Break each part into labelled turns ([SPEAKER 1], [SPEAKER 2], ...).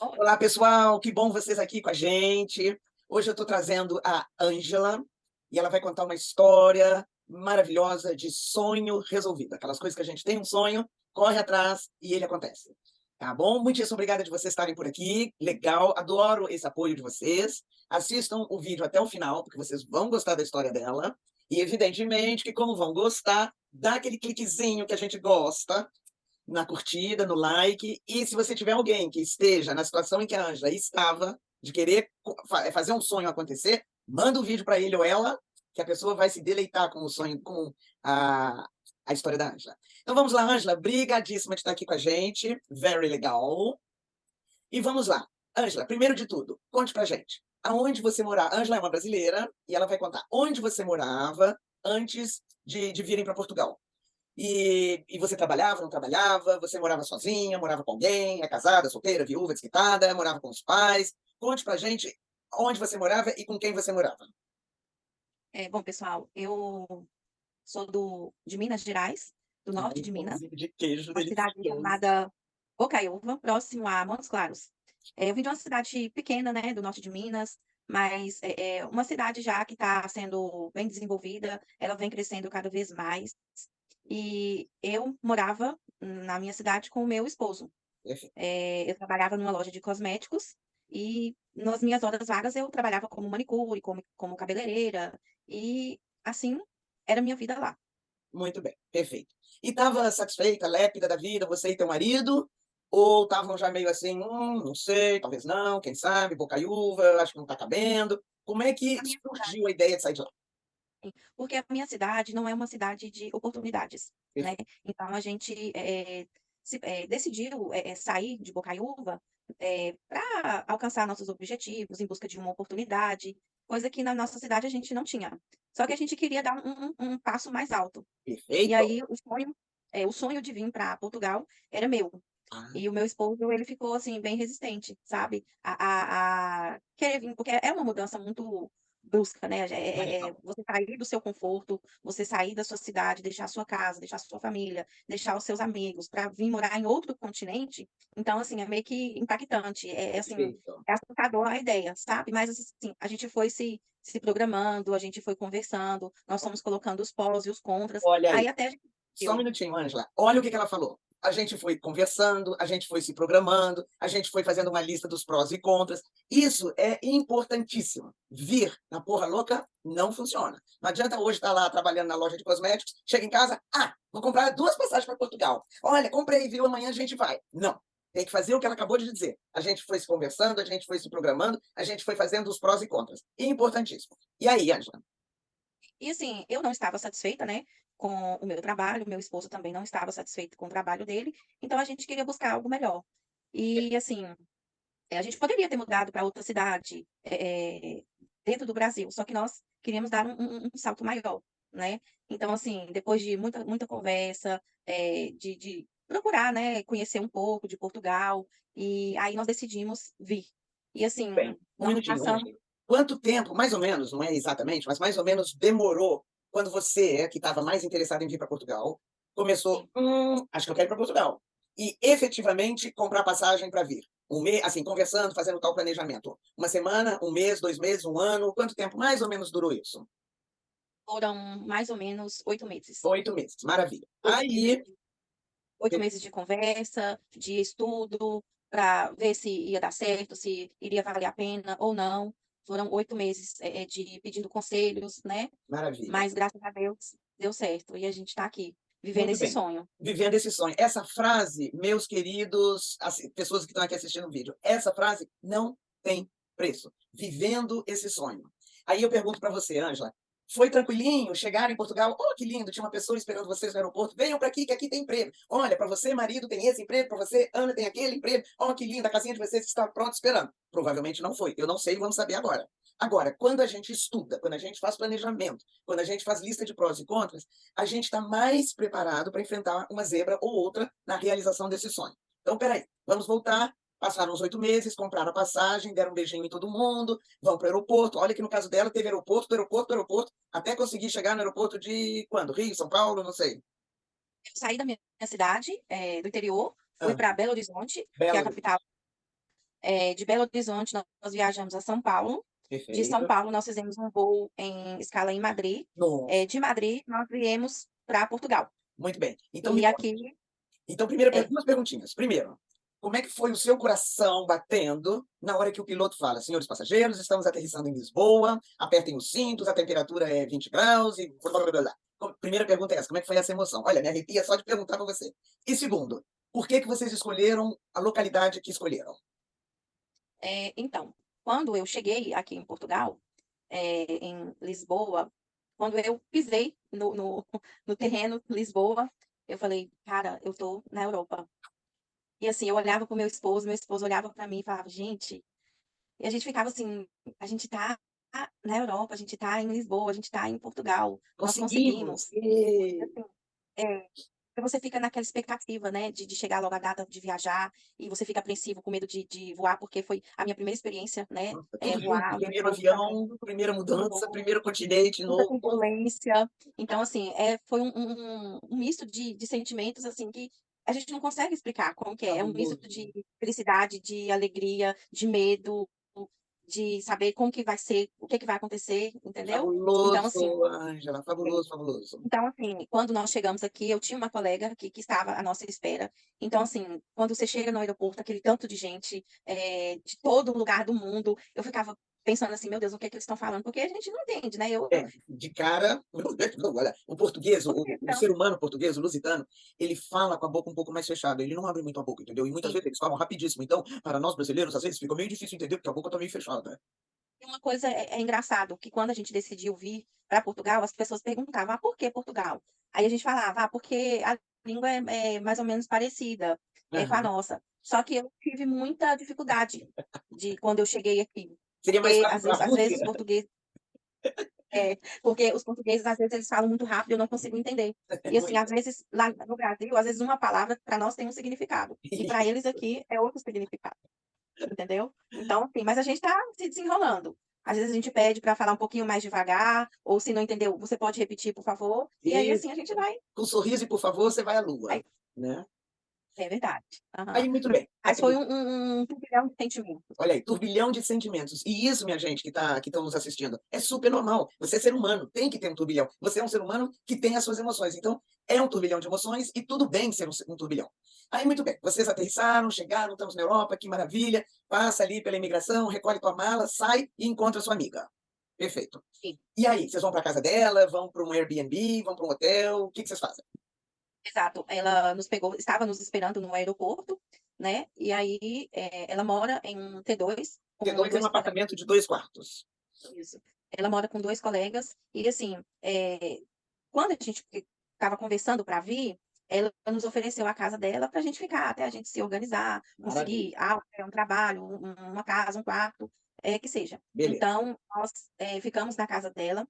[SPEAKER 1] Olá, pessoal, que bom vocês aqui com a gente. Hoje eu estou trazendo a Ângela e ela vai contar uma história maravilhosa de sonho resolvido. Aquelas coisas que a gente tem um sonho, corre atrás e ele acontece. Tá bom? Muitíssimo obrigada de vocês estarem por aqui. Legal, adoro esse apoio de vocês. Assistam o vídeo até o final, porque vocês vão gostar da história dela. E evidentemente que, como vão gostar, dá aquele cliquezinho que a gente gosta na curtida, no like, e se você tiver alguém que esteja na situação em que a Ângela estava, de querer fazer um sonho acontecer, manda um vídeo para ele ou ela, que a pessoa vai se deleitar com o sonho, com a história da Ângela. Então vamos lá, Ângela, brigadíssima de estar aqui com a gente, very legal. E vamos lá. Ângela, primeiro de tudo, conte pra gente, aonde você morava? Ângela é uma brasileira, e ela vai contar onde você morava antes de virem para Portugal. E você trabalhava, não trabalhava? Você morava sozinha, morava com alguém? É casada, solteira, viúva, desquitada? Morava com os pais? Conte pra gente onde você morava e com quem você morava.
[SPEAKER 2] Bom, pessoal, eu sou de Minas Gerais, do norte
[SPEAKER 1] Ai,
[SPEAKER 2] de Minas,
[SPEAKER 1] pãozinho de queijo
[SPEAKER 2] uma cidade
[SPEAKER 1] delicioso.
[SPEAKER 2] chamada Bocaiúva, próximo a Montes Claros. Eu vim de uma cidade pequena, né, do norte de Minas, mas é uma cidade já que está sendo bem desenvolvida, ela vem crescendo cada vez mais. E eu morava na minha cidade com o meu esposo.
[SPEAKER 1] Perfeito.
[SPEAKER 2] Eu trabalhava numa loja de cosméticos e nas minhas horas vagas eu trabalhava como manicure, como cabeleireira, e assim era a minha vida lá.
[SPEAKER 1] Muito bem, perfeito. E estava satisfeita, lépida da vida, você e teu marido? Ou estavam já meio assim, não sei, talvez não, quem sabe, bocaiúva, acho que não está cabendo. Como é que
[SPEAKER 2] A minha
[SPEAKER 1] surgiu a ideia de sair de lá?
[SPEAKER 2] Porque a minha cidade não é uma cidade de oportunidades, né?
[SPEAKER 1] Perfeito.
[SPEAKER 2] Então a gente decidiu sair de Bocaiúva para alcançar nossos objetivos em busca de uma oportunidade, coisa que na nossa cidade a gente não tinha. Só que a gente queria dar um passo mais alto. E
[SPEAKER 1] Perfeito.
[SPEAKER 2] aí o sonho de vir para Portugal era meu.
[SPEAKER 1] Ah,
[SPEAKER 2] E o meu esposo, ele ficou assim bem resistente, sabe? A querer vir, porque é uma mudança muito brusca, né?
[SPEAKER 1] radical.
[SPEAKER 2] Você sair do seu conforto, você sair da sua cidade, deixar a sua casa, deixar a sua família, deixar os seus amigos para vir morar em outro continente. Então, assim, é meio que impactante. Assim,
[SPEAKER 1] Perfeito.
[SPEAKER 2] é assustador a ideia, sabe? Mas assim, a gente foi se programando, a gente foi conversando, nós fomos colocando os pós e os contras,
[SPEAKER 1] Olha aí.
[SPEAKER 2] aí até a gente
[SPEAKER 1] Só um
[SPEAKER 2] viu.
[SPEAKER 1] minutinho, Ângela. Olha o que que ela falou. A gente foi conversando, a gente foi se programando, a gente foi fazendo uma lista dos prós e contras. Isso é importantíssimo. Vir na porra louca não funciona. Não adianta hoje estar lá trabalhando na loja de cosméticos, chega em casa, vou comprar 2 passagens para Portugal. Olha, comprei, viu, amanhã a gente vai. Não. Tem que fazer o que ela acabou de dizer. A gente foi se conversando, a gente foi se programando, a gente foi fazendo os prós e contras. Importantíssimo. E aí, Ângela?
[SPEAKER 2] E assim, eu não estava satisfeita, né, com o meu trabalho, meu esposo também não estava satisfeito com o trabalho dele, então a gente queria buscar algo melhor. E assim, a gente poderia ter mudado para outra cidade, dentro do Brasil, só que nós queríamos dar um salto maior, né? Então, assim, depois de muita, muita conversa, de procurar, né, conhecer um pouco de Portugal, e aí nós decidimos vir. E assim,
[SPEAKER 1] Bem, um
[SPEAKER 2] nós
[SPEAKER 1] minutinho,
[SPEAKER 2] passamos.
[SPEAKER 1] Ângela. Quanto tempo, mais ou menos, não é exatamente, mas mais ou menos demorou quando você, que estava mais interessado em vir para Portugal, começou, acho que eu quero ir para Portugal. E efetivamente comprar passagem para vir. Um mês, assim, conversando, fazendo tal planejamento. Uma semana, um mês, 2 meses, um ano, quanto tempo mais ou menos durou isso?
[SPEAKER 2] Foram mais ou menos 8 meses.
[SPEAKER 1] 8 meses, maravilha.
[SPEAKER 2] 8 meses
[SPEAKER 1] Aí,
[SPEAKER 2] 8 meses de conversa, de estudo, para ver se ia dar certo, se iria valer a pena ou não. Foram 8 meses, de pedindo conselhos, né,
[SPEAKER 1] maravilha.
[SPEAKER 2] mas graças a Deus deu certo e a gente está aqui, vivendo
[SPEAKER 1] Muito
[SPEAKER 2] esse
[SPEAKER 1] bem.
[SPEAKER 2] sonho.
[SPEAKER 1] Vivendo esse sonho. Essa frase, meus queridos, pessoas que estão aqui assistindo o vídeo, essa frase não tem preço. Vivendo esse sonho. Aí eu pergunto para você, Ângela, foi tranquilinho chegar em Portugal? Oh, que lindo, tinha uma pessoa esperando vocês no aeroporto. Venham para aqui, que aqui tem emprego. Olha, para você, marido, tem esse emprego, para você, Ana, tem aquele emprego. Oh, que lindo, a casinha de vocês está pronta esperando. Provavelmente não foi. Eu não sei, vamos saber agora. Agora, quando a gente estuda, quando a gente faz planejamento, quando a gente faz lista de prós e contras, a gente está mais preparado para enfrentar uma zebra ou outra na realização desse sonho. Então, peraí, vamos voltar. Passaram uns 8 meses, compraram a passagem, deram um beijinho em todo mundo, vão para o aeroporto. Olha que no caso dela teve aeroporto, do aeroporto, do aeroporto, até conseguir chegar no aeroporto de quando? Rio, São Paulo, não sei.
[SPEAKER 2] Eu saí da minha cidade, do interior, fui
[SPEAKER 1] Ah,
[SPEAKER 2] para Belo Horizonte, que é a
[SPEAKER 1] Belo
[SPEAKER 2] capital,
[SPEAKER 1] Horizonte.
[SPEAKER 2] De Belo Horizonte, nós viajamos a São Paulo. De São
[SPEAKER 1] Perfeito.
[SPEAKER 2] Paulo, nós fizemos um voo em escala em Madrid.
[SPEAKER 1] Nossa,
[SPEAKER 2] De Madrid, nós viemos para Portugal.
[SPEAKER 1] muito bem. Então, me
[SPEAKER 2] E
[SPEAKER 1] conta.
[SPEAKER 2] aqui,
[SPEAKER 1] Então, primeira,
[SPEAKER 2] é,
[SPEAKER 1] duas perguntinhas. Primeiro, como é que foi o seu coração batendo na hora que o piloto fala: senhores passageiros, estamos aterrissando em Lisboa, apertem os cintos, a temperatura é 20 graus e blá, blá, blá, blá. Primeira pergunta é essa: como é que foi essa emoção? Olha, me arrepia só de perguntar para você. E segundo, por que que vocês escolheram a localidade que escolheram?
[SPEAKER 2] então, quando eu cheguei aqui em Portugal, em Lisboa, quando eu pisei no terreno Lisboa, eu falei, cara, eu tô na Europa. E assim, eu olhava pro meu esposo olhava para mim e falava, gente, e a gente ficava assim, a gente tá na Europa, a gente tá em Lisboa, a gente tá em Portugal, nós
[SPEAKER 1] Conseguimos!
[SPEAKER 2] conseguimos. E, assim, é, você fica naquela expectativa, né, de chegar logo a data de viajar, e você fica apreensivo, com medo de voar, porque foi a minha primeira experiência, né,
[SPEAKER 1] Nossa, tudo junto,
[SPEAKER 2] voar, o meu
[SPEAKER 1] primeiro
[SPEAKER 2] esposo também,
[SPEAKER 1] avião, primeira
[SPEAKER 2] tudo
[SPEAKER 1] mudança,
[SPEAKER 2] novo,
[SPEAKER 1] primeiro continente
[SPEAKER 2] muita
[SPEAKER 1] novo.
[SPEAKER 2] turbulência. Então, assim, foi um misto de sentimentos, assim, que a gente não consegue explicar como que é. É um misto
[SPEAKER 1] Fabuloso.
[SPEAKER 2] de felicidade, de alegria, de medo, de saber como que vai ser, o que que vai acontecer, entendeu? Então, assim,
[SPEAKER 1] Fabuloso, Ângela,
[SPEAKER 2] é,
[SPEAKER 1] fabuloso, fabuloso.
[SPEAKER 2] então, assim, quando nós chegamos aqui, eu tinha uma colega que estava à nossa espera. Então, assim, quando você chega no aeroporto, aquele tanto de gente, de todo lugar do mundo, eu ficava pensando assim, meu Deus, o que é que eles estão falando? Porque a gente não entende, né?
[SPEAKER 1] É, de cara, olha, o português, o
[SPEAKER 2] Então,
[SPEAKER 1] ser humano português, o lusitano, ele fala com a boca um pouco mais fechada, ele não abre muito a boca, entendeu? E muitas
[SPEAKER 2] e
[SPEAKER 1] vezes eles falam rapidíssimo. Então, para nós brasileiros, às vezes fica meio difícil entender porque a boca tá meio fechada.
[SPEAKER 2] uma coisa é engraçado, que quando a gente decidiu vir para Portugal, as pessoas perguntavam, ah, por que Portugal? Aí a gente falava, ah, porque a língua é mais ou menos parecida com a
[SPEAKER 1] Aham.
[SPEAKER 2] nossa. Só que eu tive muita dificuldade de quando eu cheguei aqui.
[SPEAKER 1] Seria mais
[SPEAKER 2] Porque
[SPEAKER 1] fácil para a
[SPEAKER 2] às vezes
[SPEAKER 1] Rússia?
[SPEAKER 2] os portugueses porque os portugueses, às vezes, eles falam muito rápido e eu não consigo entender. E, assim, às vezes, lá no Brasil, às vezes uma palavra para nós tem um significado. E para eles aqui é outro significado, entendeu? Então, assim, mas a gente está se desenrolando. Às vezes a gente pede para falar um pouquinho mais devagar, ou se não entendeu, você pode repetir, por favor. E aí,
[SPEAKER 1] Isso.
[SPEAKER 2] assim, a gente vai.
[SPEAKER 1] Com um sorriso e por favor, você vai à lua,
[SPEAKER 2] Vai.
[SPEAKER 1] né?
[SPEAKER 2] É verdade. Aham.
[SPEAKER 1] Aí, muito bem.
[SPEAKER 2] Mas foi um turbilhão de sentimentos.
[SPEAKER 1] Olha aí, turbilhão de sentimentos. E isso, minha gente, que estão nos assistindo, é super normal. Você é ser humano, tem que ter um turbilhão. Você é um ser humano que tem as suas emoções. Então, é um turbilhão de emoções e tudo bem ser um turbilhão. Aí, muito bem, vocês aterrissaram, chegaram, estamos na Europa, que maravilha. Passa ali pela imigração, recolhe tua mala, sai e encontra sua amiga. Perfeito.
[SPEAKER 2] Sim.
[SPEAKER 1] E aí, vocês vão para casa dela, vão para um Airbnb, vão para um hotel, o que vocês fazem?
[SPEAKER 2] Exato. Ela nos pegou, estava nos esperando no aeroporto, né? E aí ela mora em um T2 com
[SPEAKER 1] T2 é um
[SPEAKER 2] dois colegas.
[SPEAKER 1] apartamento de 2 quartos.
[SPEAKER 2] Isso. Ela mora com dois colegas e assim, quando a gente estava conversando para vir, ela nos ofereceu a casa dela para a gente ficar, até a gente se organizar, conseguir
[SPEAKER 1] Maravilha.
[SPEAKER 2] algo, um trabalho, uma casa, um quarto, que seja.
[SPEAKER 1] Beleza.
[SPEAKER 2] Então, nós ficamos na casa dela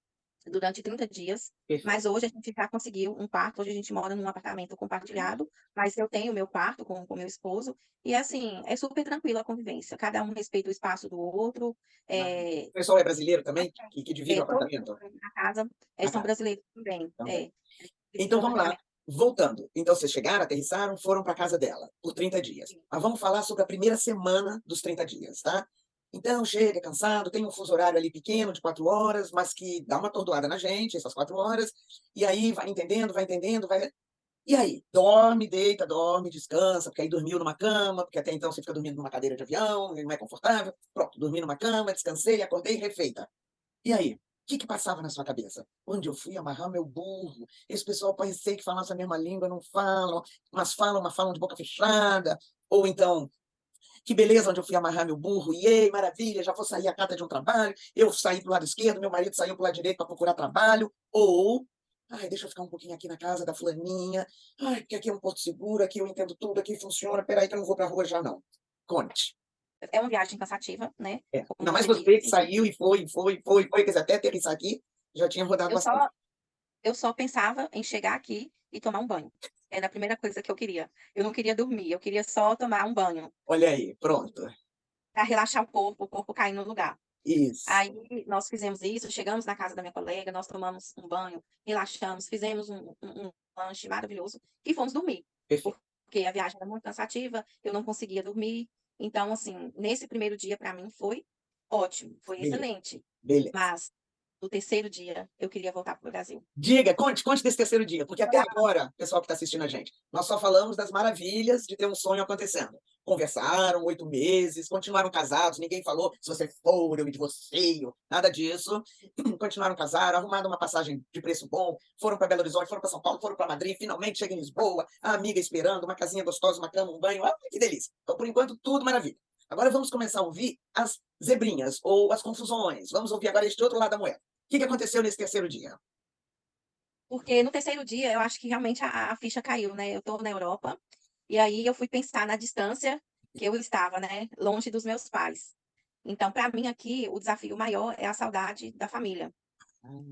[SPEAKER 2] durante 30 dias, mas
[SPEAKER 1] Perfeito.
[SPEAKER 2] hoje a gente já conseguiu um quarto, hoje a gente mora num apartamento compartilhado, mas eu tenho meu quarto com meu esposo, e assim, é super tranquila a convivência, cada um respeita o espaço do outro,
[SPEAKER 1] Maravilha. O
[SPEAKER 2] é,
[SPEAKER 1] pessoal é brasileiro também, que divide o
[SPEAKER 2] todos
[SPEAKER 1] apartamento?
[SPEAKER 2] na casa
[SPEAKER 1] A
[SPEAKER 2] são
[SPEAKER 1] casa
[SPEAKER 2] brasileiros também,
[SPEAKER 1] também.
[SPEAKER 2] dividem
[SPEAKER 1] Então
[SPEAKER 2] o
[SPEAKER 1] vamos lá,
[SPEAKER 2] apartamento.
[SPEAKER 1] voltando. Então vocês chegaram, aterrissaram, foram para casa dela por 30 dias. Mas vamos falar sobre a primeira semana dos 30 dias, tá? Então chega cansado, tem um fuso horário ali pequeno de 4 horas, mas que dá uma atordoada na gente, essas 4 horas, e aí vai entendendo, vai entendendo, vai. E aí? Dorme, deita, dorme, descansa, porque aí dormiu numa cama, porque até então você fica dormindo numa cadeira de avião, não é confortável. Pronto, dormi numa cama, descansei, acordei refeita. E aí? O que que passava na sua cabeça? Onde eu fui amarrar meu burro? Esse pessoal parecia que falasse a mesma língua, não falam, mas falam de boca fechada. Ou então, que beleza onde eu fui amarrar meu burro, e ei, maravilha, já vou sair a cata de um trabalho, eu saí para o lado esquerdo, meu marido saiu para o lado direito para procurar trabalho. Ou, ai, deixa eu ficar um pouquinho aqui na casa da fulaninha, ai, porque aqui é um porto seguro, aqui eu entendo tudo, aqui funciona, peraí que eu não vou para a rua já não. Conte.
[SPEAKER 2] É uma viagem cansativa, né?
[SPEAKER 1] É.
[SPEAKER 2] Como
[SPEAKER 1] Ainda mais
[SPEAKER 2] você
[SPEAKER 1] você que
[SPEAKER 2] disse.
[SPEAKER 1] saiu e foi, foi, foi, foi, quer dizer, até aterrissar aqui, já tinha rodado
[SPEAKER 2] Eu
[SPEAKER 1] bastante.
[SPEAKER 2] só, eu só pensava em chegar aqui e tomar um banho. Era a primeira coisa que eu queria. Eu não queria dormir, eu queria só tomar um banho,
[SPEAKER 1] Olha aí, pronto.
[SPEAKER 2] para relaxar o corpo cair no lugar.
[SPEAKER 1] Isso.
[SPEAKER 2] Aí nós fizemos isso, chegamos na casa da minha colega, nós tomamos um banho, relaxamos, fizemos um lanche maravilhoso e fomos dormir.
[SPEAKER 1] Perfeito.
[SPEAKER 2] Porque a viagem era muito cansativa, eu não conseguia dormir. Então, assim, nesse primeiro dia para mim foi ótimo, foi
[SPEAKER 1] Beleza,
[SPEAKER 2] excelente.
[SPEAKER 1] beleza.
[SPEAKER 2] Mas no terceiro dia eu queria voltar para o Brasil.
[SPEAKER 1] Diga, conte desse terceiro dia, porque até agora, pessoal que está assistindo a gente, nós só falamos das maravilhas de ter um sonho acontecendo. Conversaram 8 meses, continuaram casados, ninguém falou se você for, eu me divorcio, nada disso. Continuaram casados, arrumaram uma passagem de preço bom, foram para Belo Horizonte, foram para São Paulo, foram para Madrid, finalmente chegam em Lisboa, a amiga esperando, uma casinha gostosa, uma cama, um banho, que delícia. Então, por enquanto, tudo maravilha. Agora vamos começar a ouvir as zebrinhas ou as confusões. Vamos ouvir agora este outro lado da moeda. O que aconteceu nesse terceiro dia?
[SPEAKER 2] Porque no terceiro dia eu acho que realmente a ficha caiu, né? Eu estou na Europa, e aí eu fui pensar na distância que eu estava, né? Longe dos meus pais. Então, para mim aqui, o desafio maior é a saudade da família,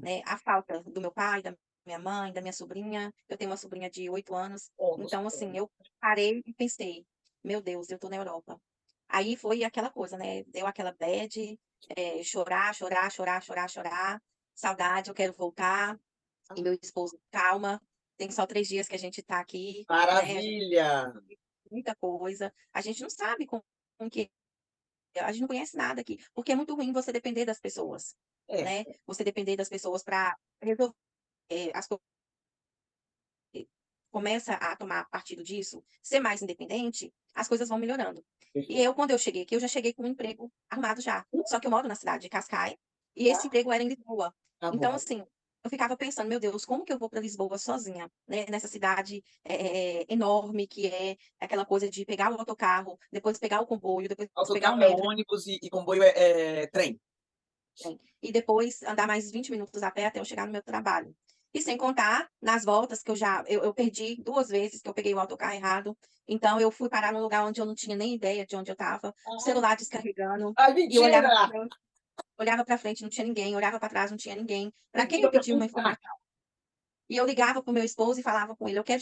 [SPEAKER 2] né? A falta do meu pai, da minha mãe, da minha sobrinha. Eu tenho uma sobrinha de 8 anos. Então, assim, eu parei e pensei, meu Deus, eu estou na Europa. Aí foi aquela coisa, né? Deu aquela bad, chorar, chorar, chorar, chorar, chorar. Saudade, eu quero voltar. E meu esposo, calma, tem só 3 dias que a gente está aqui, né? A gente
[SPEAKER 1] Maravilha!
[SPEAKER 2] tem muita coisa. A gente não sabe com que. A gente não conhece nada aqui, porque é muito ruim você depender das pessoas,
[SPEAKER 1] É,
[SPEAKER 2] né? Você depender das pessoas para resolver as coisas. Começa a tomar partido disso, ser mais independente, as coisas vão melhorando. E
[SPEAKER 1] perfeito.
[SPEAKER 2] eu, quando eu cheguei aqui, eu já cheguei com um emprego arrumado já. Só que eu moro na cidade de Cascais e esse emprego era em Lisboa.
[SPEAKER 1] Tá
[SPEAKER 2] Então,
[SPEAKER 1] bom.
[SPEAKER 2] assim, eu ficava pensando, meu Deus, como que eu vou para Lisboa sozinha, né? Nessa cidade enorme que é aquela coisa de pegar o autocarro, depois pegar o comboio, depois pegar o
[SPEAKER 1] Autocarro é
[SPEAKER 2] metro,
[SPEAKER 1] ônibus e comboio é trem.
[SPEAKER 2] e depois andar mais 20 minutos a pé até eu chegar no meu trabalho. E sem contar nas voltas que eu perdi 2 vezes que eu peguei o autocarro errado. Então eu fui parar num lugar onde eu não tinha nem ideia de onde eu estava, o celular descarregando,
[SPEAKER 1] Ai,
[SPEAKER 2] e eu
[SPEAKER 1] mentira!
[SPEAKER 2] olhava para frente, não tinha ninguém, olhava para trás, não tinha ninguém. Para quem
[SPEAKER 1] Perdida
[SPEAKER 2] eu
[SPEAKER 1] pra
[SPEAKER 2] pedi uma
[SPEAKER 1] puta!
[SPEAKER 2] informação? E eu ligava para o meu esposo e falava com ele: eu quero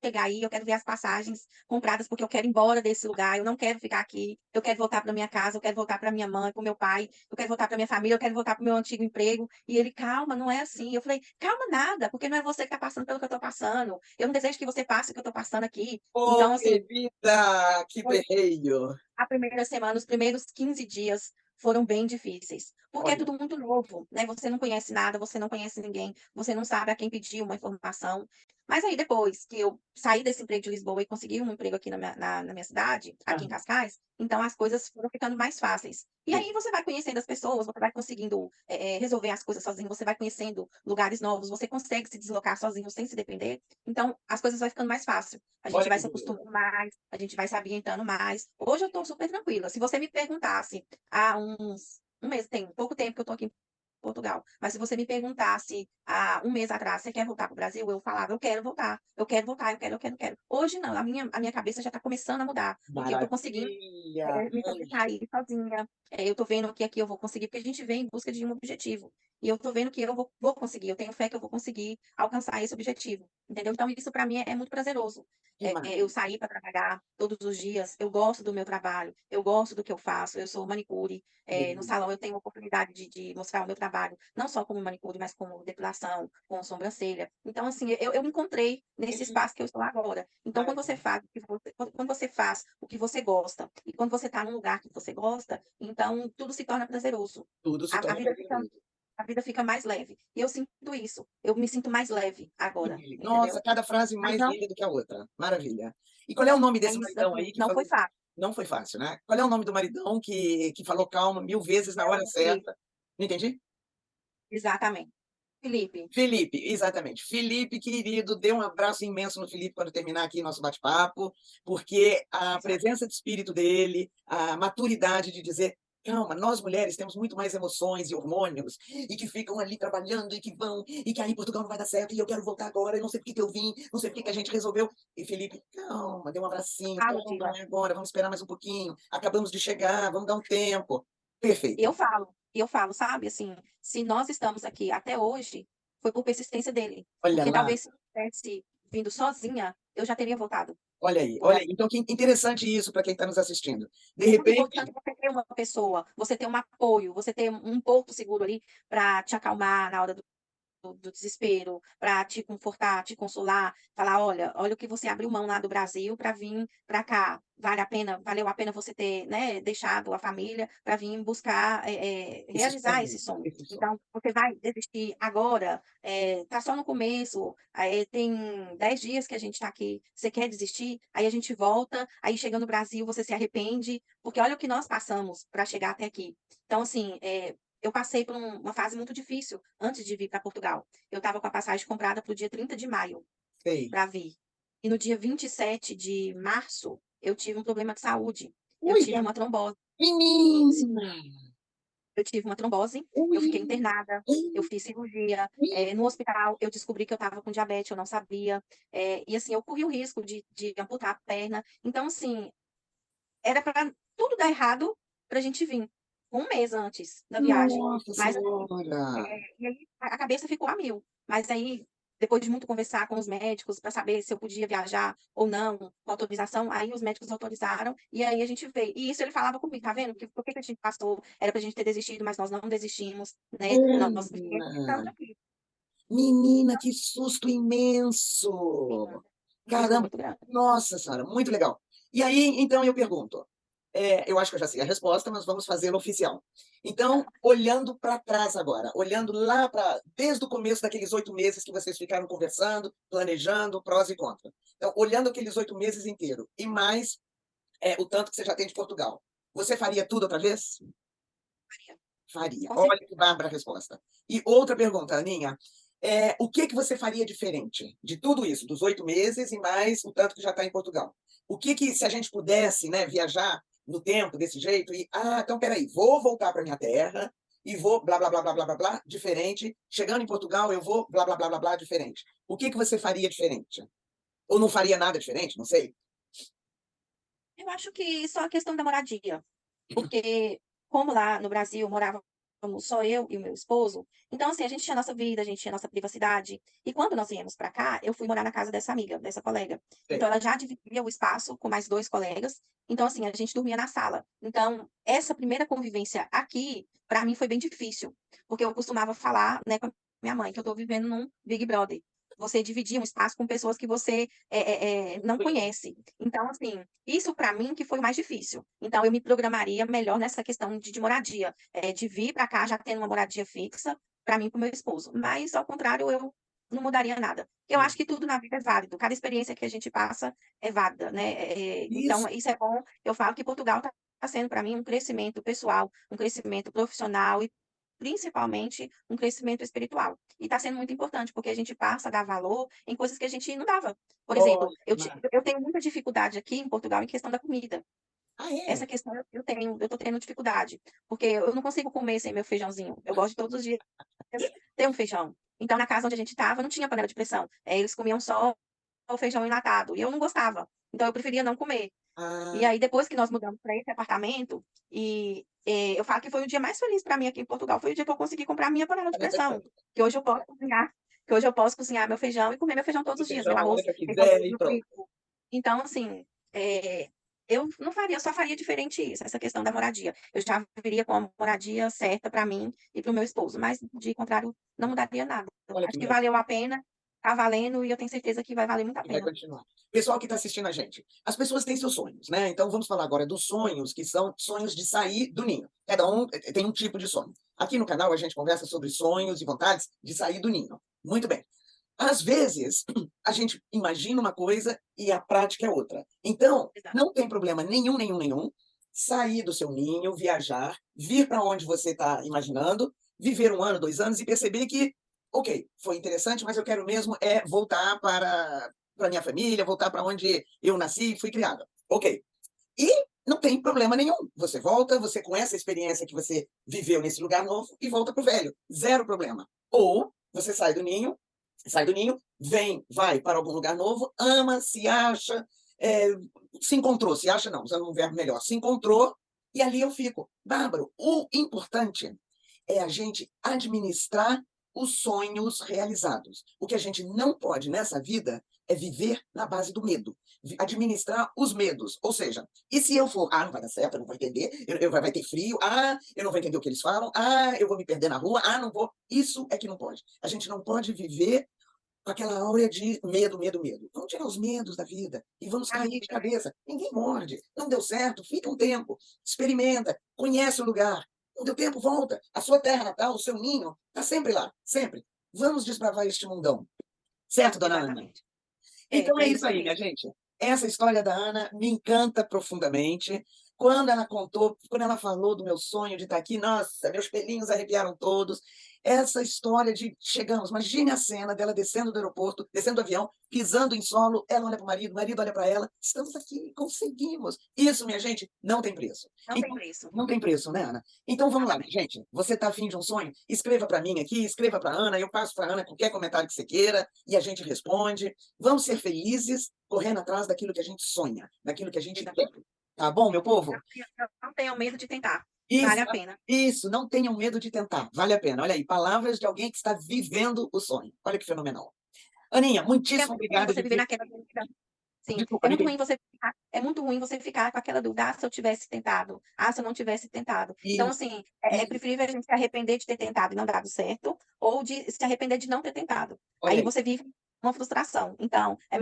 [SPEAKER 2] chegar aí, eu quero ver as passagens compradas, porque eu quero ir embora desse lugar, eu não quero ficar aqui, eu quero voltar para minha casa, eu quero voltar para minha mãe, para o meu pai, eu quero voltar para minha família, eu quero voltar para o meu antigo emprego. E ele, calma, não é assim. Eu falei, calma nada, porque não é você que está passando pelo que eu estou passando. Eu não desejo que você passe o que eu estou passando aqui.
[SPEAKER 1] Ô,
[SPEAKER 2] Então, assim,
[SPEAKER 1] querida! Que perreio!
[SPEAKER 2] a primeira semana, os primeiros 15 dias foram bem difíceis, porque é
[SPEAKER 1] Olha,
[SPEAKER 2] tudo muito novo, né? Você não conhece nada, você não conhece ninguém, você não sabe a quem pedir uma informação. Mas aí, depois que eu saí desse emprego de Lisboa e consegui um emprego aqui na minha cidade, aqui em
[SPEAKER 1] aham,
[SPEAKER 2] Cascais, então as coisas foram ficando mais fáceis. E
[SPEAKER 1] bem,
[SPEAKER 2] aí você vai conhecendo as pessoas, você vai conseguindo resolver as coisas sozinho, você vai conhecendo lugares novos, você consegue se deslocar sozinho sem se depender. Então, as coisas vai ficando mais fácil. A gente
[SPEAKER 1] olha
[SPEAKER 2] vai
[SPEAKER 1] que
[SPEAKER 2] se
[SPEAKER 1] beleza.
[SPEAKER 2] acostumando mais, a gente vai se ambientando mais. Hoje eu estou super tranquila. Se você me perguntasse há um mês, tem pouco tempo que eu estou aqui em Portugal, mas se você me perguntasse há um mês atrás, você quer voltar para o Brasil? Eu falava, eu quero voltar, eu quero voltar, eu quero, eu quero, eu quero. Hoje não, a minha cabeça já está começando a mudar, porque eu estou conseguindo
[SPEAKER 1] Maravilha!
[SPEAKER 2] me comunicar aí sozinha. Eu tô vendo que aqui eu vou conseguir, porque a gente vem em busca de um objetivo. E eu tô vendo que eu vou conseguir, eu tenho fé que eu vou conseguir alcançar esse objetivo, entendeu? Então, isso para mim é muito prazeroso.
[SPEAKER 1] Que
[SPEAKER 2] Eu
[SPEAKER 1] maravilha!
[SPEAKER 2] sair para trabalhar todos os dias, eu gosto do meu trabalho, eu gosto do que eu faço, eu sou manicure, no
[SPEAKER 1] Beleza.
[SPEAKER 2] salão eu tenho a oportunidade de mostrar o meu trabalho, não só como manicure, mas como depilação, com sobrancelha. Então, assim, eu me encontrei nesse
[SPEAKER 1] Perfeito.
[SPEAKER 2] espaço que eu estou agora. Então,
[SPEAKER 1] Maravilha.
[SPEAKER 2] quando você faz o que você gosta, e quando você está num lugar que você gosta, então tudo se torna prazeroso.
[SPEAKER 1] Tudo se
[SPEAKER 2] A, a
[SPEAKER 1] torna
[SPEAKER 2] vida fica,
[SPEAKER 1] prazeroso.
[SPEAKER 2] a vida fica mais leve. E eu sinto isso. Eu me sinto mais leve agora,
[SPEAKER 1] Nossa,
[SPEAKER 2] entendeu?
[SPEAKER 1] cada frase
[SPEAKER 2] Mas
[SPEAKER 1] mais
[SPEAKER 2] não,
[SPEAKER 1] linda do que a outra. Maravilha. E qual é o nome desse
[SPEAKER 2] mas
[SPEAKER 1] maridão aí
[SPEAKER 2] assim,
[SPEAKER 1] que
[SPEAKER 2] não foi
[SPEAKER 1] falou?
[SPEAKER 2] fácil.
[SPEAKER 1] Não foi fácil, né? Qual é o nome do maridão que falou calma 1000 vezes na
[SPEAKER 2] É
[SPEAKER 1] hora
[SPEAKER 2] o Felipe,
[SPEAKER 1] certa? Não entendi?
[SPEAKER 2] exatamente. Felipe,
[SPEAKER 1] Felipe, exatamente. Felipe, querido, dê um abraço imenso no Felipe quando terminar aqui nosso bate-papo, porque a
[SPEAKER 2] exato.
[SPEAKER 1] presença de espírito dele, a maturidade de dizer, calma, nós mulheres temos muito mais emoções e hormônios, e que ficam ali trabalhando, e que vão, e que aí Portugal não vai dar certo, e eu quero voltar agora, e não sei por que que eu vim, não sei por que que a gente resolveu. E Felipe, calma, dê um abracinho,
[SPEAKER 2] Falo
[SPEAKER 1] calma, não
[SPEAKER 2] disso.
[SPEAKER 1] é agora, vamos esperar mais um pouquinho, acabamos de chegar, vamos dar um tempo. Perfeito.
[SPEAKER 2] Eu falo, sabe, assim, se nós estamos aqui até hoje, foi por persistência dele.
[SPEAKER 1] Olha
[SPEAKER 2] Porque
[SPEAKER 1] lá.
[SPEAKER 2] talvez se eu tivesse vindo sozinha, eu já teria voltado
[SPEAKER 1] Olha aí,
[SPEAKER 2] pro
[SPEAKER 1] olha aí.
[SPEAKER 2] Brasil.
[SPEAKER 1] Então, que interessante isso para quem está nos assistindo. De
[SPEAKER 2] É muito importante
[SPEAKER 1] repente,
[SPEAKER 2] você ter uma pessoa, você ter um apoio, você ter um porto seguro ali para te acalmar na hora do do desespero, para te confortar, te consolar, falar: olha o que você abriu mão lá do Brasil para vir para cá. Valeu a pena você ter, né, deixado a família para vir buscar
[SPEAKER 1] Esse
[SPEAKER 2] realizar
[SPEAKER 1] sonho,
[SPEAKER 2] esse sonho.
[SPEAKER 1] esse sonho.
[SPEAKER 2] Então, você vai desistir agora, tá só no começo, tem 10 dias que a gente está aqui, você quer desistir? Aí a gente volta, aí chega no Brasil, você se arrepende, porque olha o que nós passamos para chegar até aqui. Então, assim, eu passei por uma fase muito difícil antes de vir para Portugal. Eu estava com a passagem comprada para o dia 30 de maio
[SPEAKER 1] Sei.
[SPEAKER 2] para vir. E no dia 27 de março, eu tive um problema de saúde. Eu
[SPEAKER 1] Ui,
[SPEAKER 2] tive uma trombose.
[SPEAKER 1] menina!
[SPEAKER 2] Eu tive uma trombose,
[SPEAKER 1] Ui,
[SPEAKER 2] eu fiquei internada, eu fiz cirurgia. No hospital, eu descobri que eu estava com diabetes, eu não sabia. E assim, eu corri o risco de amputar a perna. Então, assim, era para tudo dar errado para a gente vir. Um mês antes da viagem.
[SPEAKER 1] nossa
[SPEAKER 2] Mas assim,
[SPEAKER 1] senhora!
[SPEAKER 2] e aí a cabeça ficou a mil. Mas aí, depois de muito conversar com os médicos para saber se eu podia viajar ou não, com autorização, aí os médicos autorizaram e aí a gente veio. E isso ele falava comigo, tá vendo? Por que a gente passou? Era pra gente ter desistido, mas nós não desistimos, né? Nós viemos e estamos
[SPEAKER 1] Menina,
[SPEAKER 2] aqui.
[SPEAKER 1] menina, que susto imenso!
[SPEAKER 2] Um susto
[SPEAKER 1] Caramba,
[SPEAKER 2] muito grande.
[SPEAKER 1] nossa senhora, muito legal. E aí, então, eu pergunto, eu acho que eu já sei a resposta, mas vamos fazê-la oficial. Então, olhando para trás agora, olhando lá para desde o começo daqueles 8 meses que vocês ficaram conversando, planejando, prós e contras. Então, olhando aqueles 8 meses inteiros, e mais o tanto que você já tem de Portugal, você faria tudo outra vez? Faria.
[SPEAKER 2] Com
[SPEAKER 1] Olha
[SPEAKER 2] certeza.
[SPEAKER 1] que bárbara a resposta. E outra pergunta, Aninha. O que que você faria diferente de tudo isso, dos 8 meses e mais o tanto que já está em Portugal? O que que, se a gente pudesse, né, viajar no tempo desse jeito e, então peraí, vou voltar para minha terra e vou blá, blá, blá, blá, blá, blá, blá, diferente. Chegando em Portugal, eu vou blá, blá, blá, blá, blá, diferente. O que que você faria diferente? Ou não faria nada diferente? Não sei.
[SPEAKER 2] Eu acho que só a questão da moradia. Porque, como lá no Brasil morávamos só eu e o meu esposo, então, assim, a gente tinha nossa vida, a gente tinha nossa privacidade. E quando nós viemos para cá, eu fui morar na casa dessa amiga, dessa colega. Então,
[SPEAKER 1] Sei.
[SPEAKER 2] ela já dividia o espaço com mais dois colegas. Então, assim, a gente dormia na sala. Então, essa primeira convivência aqui, para mim, foi bem difícil. Porque eu costumava falar, né, com a minha mãe, que eu estou vivendo num Big Brother. Você dividir um espaço com pessoas que você não conhece. Então, assim, isso para mim que foi o mais difícil. Então, eu me programaria melhor nessa questão de moradia, de vir para cá já tendo uma moradia fixa para mim e para o meu esposo. Mas, ao contrário, eu não mudaria nada. Eu acho que tudo na vida é válido. Cada experiência que a gente passa é válida, né? Então,
[SPEAKER 1] Isso.
[SPEAKER 2] isso é bom. Eu falo que Portugal está sendo para mim um crescimento pessoal, um crescimento profissional e principalmente um crescimento espiritual. E está sendo muito importante, porque a gente passa a dar valor em coisas que a gente não dava. Por exemplo,
[SPEAKER 1] Olha, que maravilha.
[SPEAKER 2] eu tenho muita dificuldade aqui em Portugal em questão da comida.
[SPEAKER 1] Ah,
[SPEAKER 2] Essa
[SPEAKER 1] é?
[SPEAKER 2] questão eu tô tendo dificuldade, porque eu não consigo comer sem meu feijãozinho. Eu gosto de todos os dias ter um feijão. Então, na casa onde a gente estava, não tinha panela de pressão. Eles comiam só o feijão enlatado, e eu não gostava. Então, eu preferia não comer. E
[SPEAKER 1] Ah,
[SPEAKER 2] aí, depois que nós mudamos para esse apartamento, eu falo que foi o dia mais feliz para mim aqui em Portugal, foi o dia que eu consegui comprar a minha panela de pressão, que hoje eu posso cozinhar, que hoje eu posso cozinhar meu feijão e comer meu feijão todos
[SPEAKER 1] o
[SPEAKER 2] os dias,
[SPEAKER 1] feijão
[SPEAKER 2] meu
[SPEAKER 1] a hora
[SPEAKER 2] arroz,
[SPEAKER 1] que eu quiser e
[SPEAKER 2] feijãozinho
[SPEAKER 1] pronto.
[SPEAKER 2] frito. Então, assim, eu não faria, só faria diferente isso, essa questão da moradia. Eu já viveria com a moradia certa para mim e para o meu esposo, mas, de contrário, não mudaria nada.
[SPEAKER 1] Olha que
[SPEAKER 2] Acho que
[SPEAKER 1] maravilha.
[SPEAKER 2] valeu a pena, tá valendo, e eu tenho certeza que vai valer muito a
[SPEAKER 1] E vai
[SPEAKER 2] pena.
[SPEAKER 1] continuar. Pessoal que está assistindo a gente, as pessoas têm seus sonhos, né? Então vamos falar agora dos sonhos, que são sonhos de sair do ninho. Cada um tem um tipo de sonho. Aqui no canal a gente conversa sobre sonhos e vontades de sair do ninho. Muito bem. Às vezes, a gente imagina uma coisa e a prática é outra. Então,
[SPEAKER 2] Exato.
[SPEAKER 1] não tem problema nenhum, nenhum, nenhum sair do seu ninho, viajar, vir para onde você está imaginando, viver 1 ano, 2 anos e perceber que, ok, foi interessante, mas eu quero mesmo voltar para minha família, voltar para onde eu nasci e fui criada. Ok. E não tem problema nenhum. Você volta, você com essa experiência que você viveu nesse lugar novo e volta para o velho. Zero problema. Ou você sai do ninho, vem, vai para algum lugar novo, ama, se acha, se encontrou, se acha não, usando um verbo melhor, se encontrou, e ali eu fico. Bárbaro, o importante é a gente administrar os sonhos realizados. O que a gente não pode nessa vida é viver na base do medo, administrar os medos. Ou seja, e se eu for, não vai dar certo, eu não vou entender, vai ter frio, eu não vou entender o que eles falam, eu vou me perder na rua, não vou. Isso é que não pode. A gente não pode viver com aquela áurea de medo, medo, medo. Vamos tirar os medos da vida e vamos cair de cabeça. Ninguém morde. Não deu certo, fica um tempo, experimenta, conhece o lugar. Não deu tempo, volta. A sua terra natal, o seu ninho, está sempre lá, sempre. Vamos desbravar este mundão. Certo, dona Ana?
[SPEAKER 2] Exatamente.
[SPEAKER 1] Então é
[SPEAKER 2] É
[SPEAKER 1] isso
[SPEAKER 2] isso
[SPEAKER 1] aí, minha
[SPEAKER 2] mesmo.
[SPEAKER 1] gente. Essa história da Ana me encanta profundamente. Quando ela contou, quando ela falou do meu sonho de estar aqui, nossa, meus pelinhos arrepiaram todos. Essa história de chegamos, imagine a cena dela descendo do aeroporto, descendo do avião, pisando em solo, ela olha para o marido olha para ela, estamos aqui, conseguimos. Isso, minha gente, não tem preço.
[SPEAKER 2] Não tem
[SPEAKER 1] Então,
[SPEAKER 2] preço.
[SPEAKER 1] não tem preço, né, Ana? Então vamos lá, minha
[SPEAKER 2] Exatamente.
[SPEAKER 1] gente. Você está afim de um sonho? Escreva para mim aqui, escreva para a Ana, eu passo para a Ana qualquer comentário que você queira e a gente responde. Vamos ser felizes correndo atrás daquilo que a gente sonha, daquilo que a gente quer.
[SPEAKER 2] Exatamente.
[SPEAKER 1] Tá bom, meu povo?
[SPEAKER 2] Não tenham medo de tentar.
[SPEAKER 1] Isso,
[SPEAKER 2] Vale a pena.
[SPEAKER 1] isso, não tenham medo de tentar, vale a pena. Olha aí, palavras de alguém que está vivendo o sonho. Olha que fenomenal. Aninha,
[SPEAKER 2] Porque é
[SPEAKER 1] muitíssimo
[SPEAKER 2] muito ruim
[SPEAKER 1] obrigado
[SPEAKER 2] você
[SPEAKER 1] de
[SPEAKER 2] viver
[SPEAKER 1] vir.
[SPEAKER 2] naquela dúvida. Sim,
[SPEAKER 1] Desculpa, ninguém.
[SPEAKER 2] é muito ruim você ficar com aquela dúvida, se eu tivesse tentado, se eu não tivesse tentado. Então,
[SPEAKER 1] Isso,
[SPEAKER 2] assim, é
[SPEAKER 1] isso.
[SPEAKER 2] preferível a gente se arrepender de ter tentado e não dado certo, ou de se arrepender de não ter tentado.
[SPEAKER 1] Olha
[SPEAKER 2] Aí
[SPEAKER 1] aí.
[SPEAKER 2] você vive uma frustração. Então, é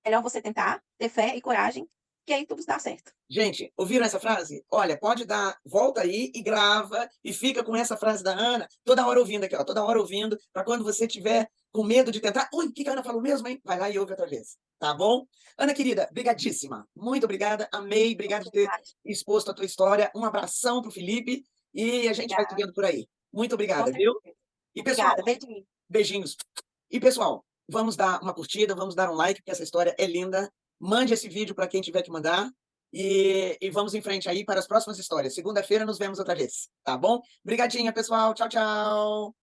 [SPEAKER 2] melhor você tentar, ter fé e coragem, que aí tudo dá certo.
[SPEAKER 1] Gente, ouviram essa frase? Olha, pode dar, volta aí e grava e fica com essa frase da Ana, toda hora ouvindo aqui, ó, toda hora ouvindo, para quando você tiver com medo de tentar. Ui, o que a Ana falou mesmo, hein? Vai lá e ouve outra vez, tá bom? Ana querida, brigadíssima. Muito obrigada, amei, obrigado de ter
[SPEAKER 2] Verdade.
[SPEAKER 1] exposto a tua história. Um abração pro Felipe e a gente vai se
[SPEAKER 2] Obrigada,
[SPEAKER 1] vendo por aí. Muito
[SPEAKER 2] com
[SPEAKER 1] obrigada, viu?
[SPEAKER 2] certeza.
[SPEAKER 1] E pessoal,
[SPEAKER 2] Obrigada, beijinho.
[SPEAKER 1] beijinhos. E pessoal, vamos dar uma curtida, vamos dar um like, porque essa história é linda. Mande esse vídeo para quem tiver que mandar. E vamos em frente aí para as próximas histórias. Segunda-feira nos vemos outra vez, tá bom? Obrigadinha, pessoal. Tchau, tchau.